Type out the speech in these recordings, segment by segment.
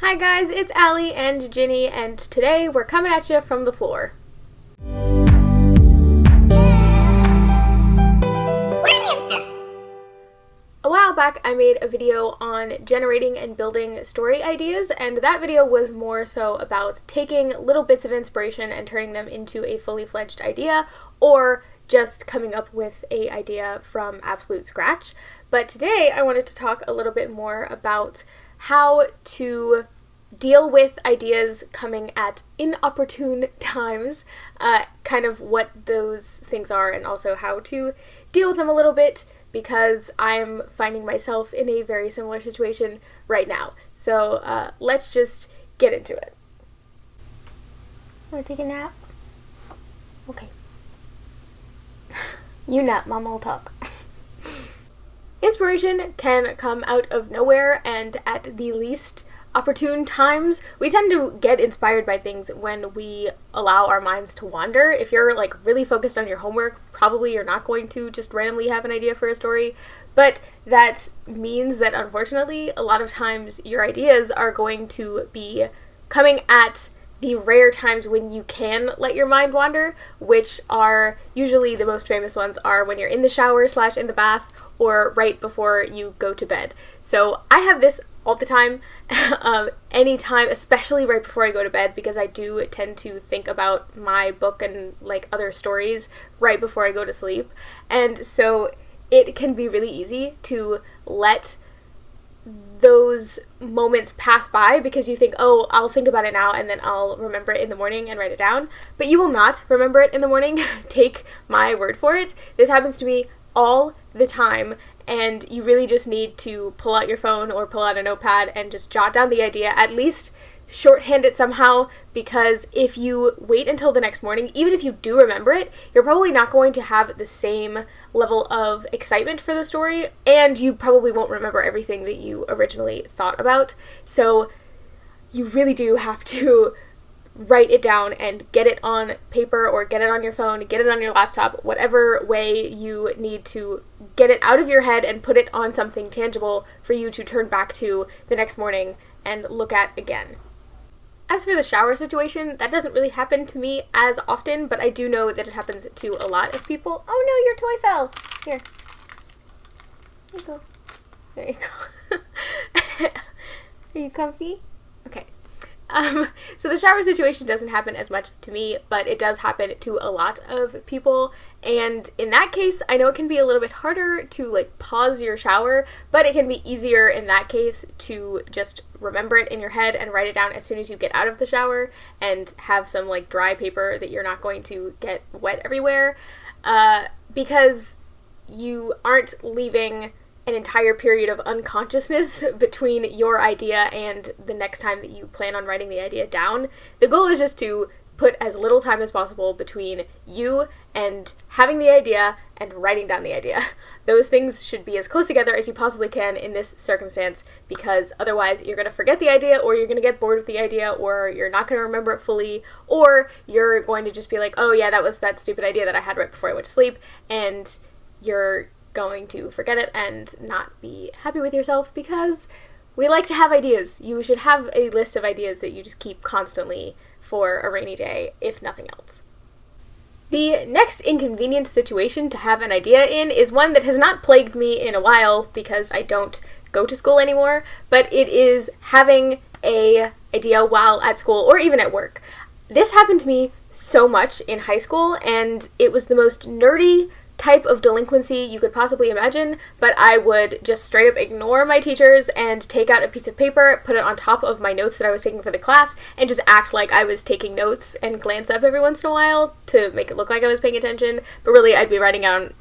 Hi guys, it's Allie and Ginny, and today we're coming at you from the floor. A while back, I made a video on generating and building story ideas, and that video was more so about taking little bits of inspiration and turning them into a fully fledged idea, or just coming up with an idea from absolute scratch. But today, I wanted to talk a little bit more about how to deal with ideas coming at inopportune times, kind of what those things are, and also how to deal with them a little bit, because I'm finding myself in a very similar situation right now. So let's just get into it. Want to take a nap? Okay. You nap, Mom will talk. Inspiration can come out of nowhere, and at the least opportune times. We tend to get inspired by things when we allow our minds to wander. If you're really focused on your homework, probably you're not going to just randomly have an idea for a story, but that means that unfortunately a lot of times your ideas are going to be coming at the rare times when you can let your mind wander, which are usually the most famous ones are when you're in the shower / in the bath or right before you go to bed. So I have this all the time, anytime, especially right before I go to bed, because I do tend to think about my book and other stories right before I go to sleep. And so it can be really easy to let those moments pass by because you think, oh, I'll think about it now and then I'll remember it in the morning and write it down. But you will not remember it in the morning. Take my word for it. This happens to me all the time, and you really just need to pull out your phone or pull out a notepad and just jot down the idea, at least shorthand it somehow, because if you wait until the next morning, even if you do remember it, you're probably not going to have the same level of excitement for the story, and you probably won't remember everything that you originally thought about. So you really do have to write it down and get it on paper or get it on your phone, get it on your laptop, whatever way you need to get it out of your head and put it on something tangible for you to turn back to the next morning and look at again. As for the shower situation, that doesn't really happen to me as often, but I do know that it happens to a lot of people. Oh no, your toy fell! Here. There you go. There you go. Are you comfy? Okay. So the shower situation doesn't happen as much to me, but it does happen to a lot of people, and in that case, I know it can be a little bit harder to pause your shower, but it can be easier in that case to just remember it in your head and write it down as soon as you get out of the shower and have some dry paper that you're not going to get wet everywhere, because you aren't leaving an entire period of unconsciousness between your idea and the next time that you plan on writing the idea down. The goal is just to put as little time as possible between you and having the idea and writing down the idea. Those things should be as close together as you possibly can in this circumstance, because otherwise you're going to forget the idea, or you're going to get bored with the idea, or you're not going to remember it fully, or you're going to just be like, oh yeah, that was that stupid idea that I had right before I went to sleep, and you're going to forget it and not be happy with yourself, because we like to have ideas. You should have a list of ideas that you just keep constantly for a rainy day, if nothing else. The next inconvenient situation to have an idea in is one that has not plagued me in a while because I don't go to school anymore, but it is having an idea while at school or even at work. This happened to me so much in high school, and it was the most nerdy type of delinquency you could possibly imagine, but I would just straight up ignore my teachers and take out a piece of paper, put it on top of my notes that I was taking for the class, and just act like I was taking notes and glance up every once in a while to make it look like I was paying attention, but really I'd be writing down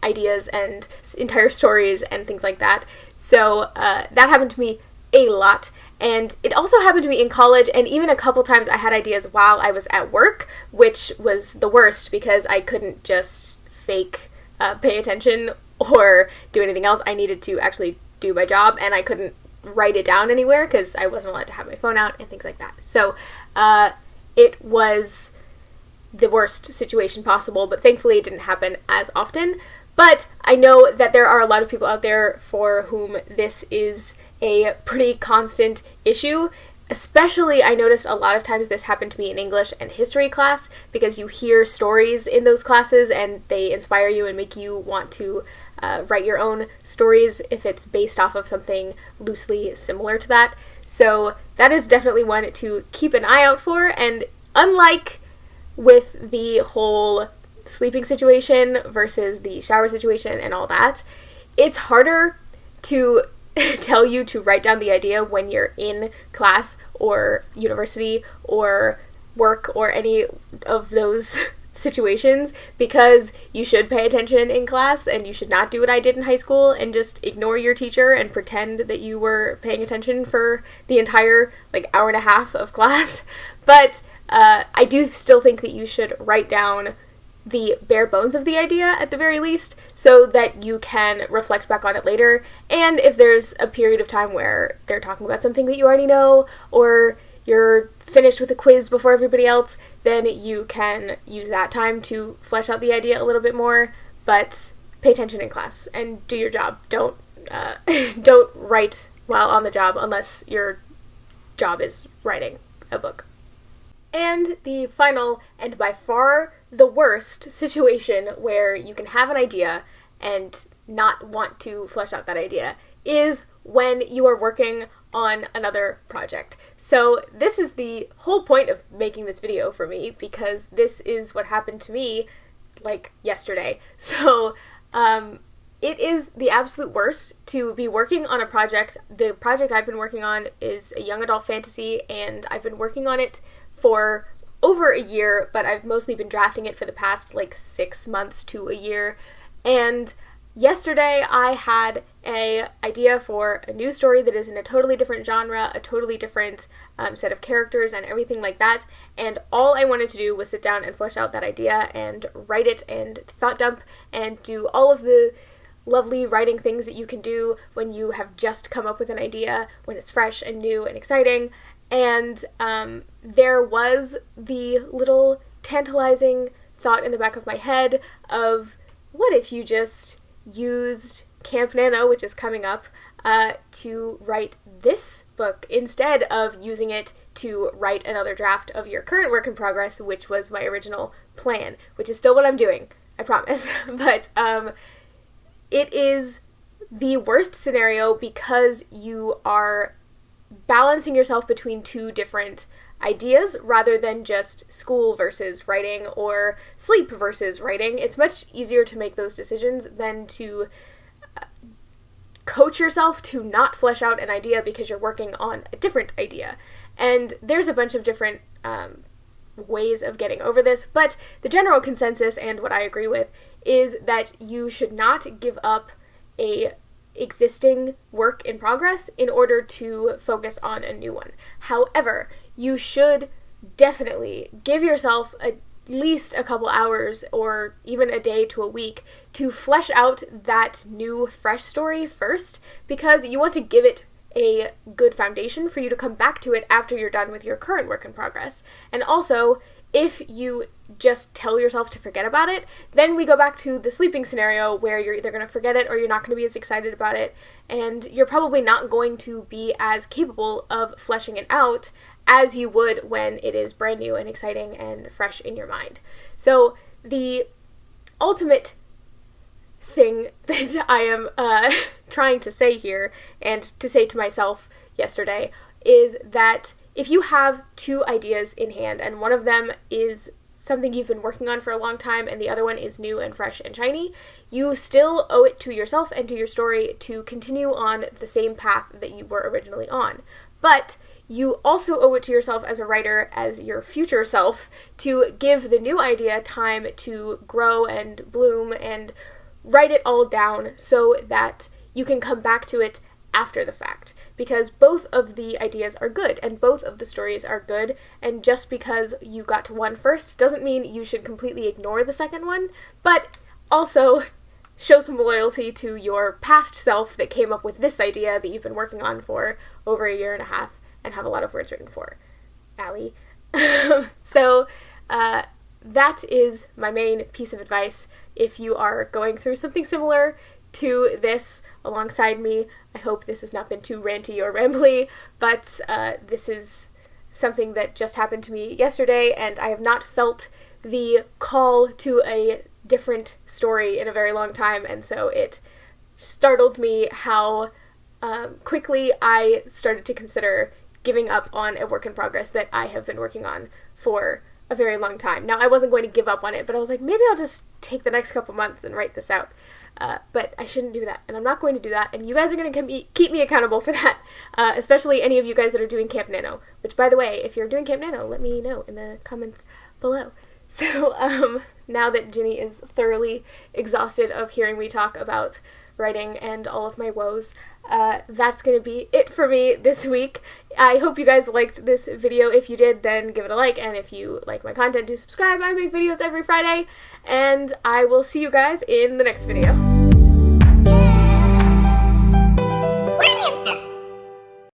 ideas and entire stories and things like that. So that happened to me a lot, and it also happened to me in college, and even a couple times I had ideas while I was at work, which was the worst because I couldn't just fake pay attention or do anything else. I needed to actually do my job, and I couldn't write it down anywhere because I wasn't allowed to have my phone out and things like that. So it was the worst situation possible, but thankfully it didn't happen as often. But I know that there are a lot of people out there for whom this is a pretty constant issue. Especially, I noticed a lot of times this happened to me in English and history class, because you hear stories in those classes and they inspire you and make you want to write your own stories if it's based off of something loosely similar to that. So that is definitely one to keep an eye out for. And unlike with the whole sleeping situation versus the shower situation and all that, it's harder to tell you to write down the idea when you're in class or university or work or any of those situations, because you should pay attention in class and you should not do what I did in high school and just ignore your teacher and pretend that you were paying attention for the entire hour and a half of class. But I do still think that you should write down the bare bones of the idea at the very least, so that you can reflect back on it later. And if there's a period of time where they're talking about something that you already know, or you're finished with a quiz before everybody else, then you can use that time to flesh out the idea a little bit more. But pay attention in class and do your job. Don't don't write while on the job unless your job is writing a book. And the final, and by far the worst situation where you can have an idea and not want to flesh out that idea, is when you are working on another project. So this is the whole point of making this video for me, because this is what happened to me yesterday. So it is the absolute worst to be working on a project. The project I've been working on is a young adult fantasy, and I've been working on it for over a year, but I've mostly been drafting it for the past 6 months to a year. And yesterday I had an idea for a new story that is in a totally different genre, a totally different set of characters and everything like that. And all I wanted to do was sit down and flesh out that idea and write it and thought dump and do all of the lovely writing things that you can do when you have just come up with an idea, when it's fresh and new and exciting. And there was the little tantalizing thought in the back of my head of, what if you just used Camp Nano, which is coming up, to write this book instead of using it to write another draft of your current work in progress, which was my original plan, which is still what I'm doing, I promise. But it is the worst scenario because you are balancing yourself between two different ideas rather than just school versus writing or sleep versus writing. It's much easier to make those decisions than to coach yourself to not flesh out an idea because you're working on a different idea. And there's a bunch of different ways of getting over this, but the general consensus, and what I agree with, is that you should not give up a existing work in progress in order to focus on a new one. However, you should definitely give yourself at least a couple hours or even a day to a week to flesh out that new fresh story first, because you want to give it a good foundation for you to come back to it after you're done with your current work in progress. And also, if you just tell yourself to forget about it, then we go back to the sleeping scenario where you're either going to forget it or you're not going to be as excited about it, and you're probably not going to be as capable of fleshing it out as you would when it is brand new and exciting and fresh in your mind. So the ultimate thing that I am trying to say here, and to say to myself yesterday, is that if you have two ideas in hand and one of them is something you've been working on for a long time and the other one is new and fresh and shiny, you still owe it to yourself and to your story to continue on the same path that you were originally on. But you also owe it to yourself as a writer, as your future self, to give the new idea time to grow and bloom and write it all down so that you can come back to it after the fact, because both of the ideas are good and both of the stories are good, and just because you got to one first doesn't mean you should completely ignore the second one, but also show some loyalty to your past self that came up with this idea that you've been working on for over a year and a half and have a lot of words written for. Allie. So that is my main piece of advice if you are going through something similar to this alongside me. I hope this has not been too ranty or rambly, but this is something that just happened to me yesterday, and I have not felt the call to a different story in a very long time, and so it startled me how quickly I started to consider giving up on a work in progress that I have been working on for a very long time. Now, I wasn't going to give up on it, but I was like, maybe I'll just take the next couple months and write this out. But I shouldn't do that, and I'm not going to do that, and you guys are going to keep me accountable for that, especially any of you guys that are doing Camp Nano, which, by the way, if you're doing Camp Nano, let me know in the comments below. So, now that Ginny is thoroughly exhausted of hearing me talk about writing and all of my woes, that's going to be it for me this week. I hope you guys liked this video. If you did, then give it a like, and if you like my content, do subscribe. I make videos every Friday, and I will see you guys in the next video. We're a hamster.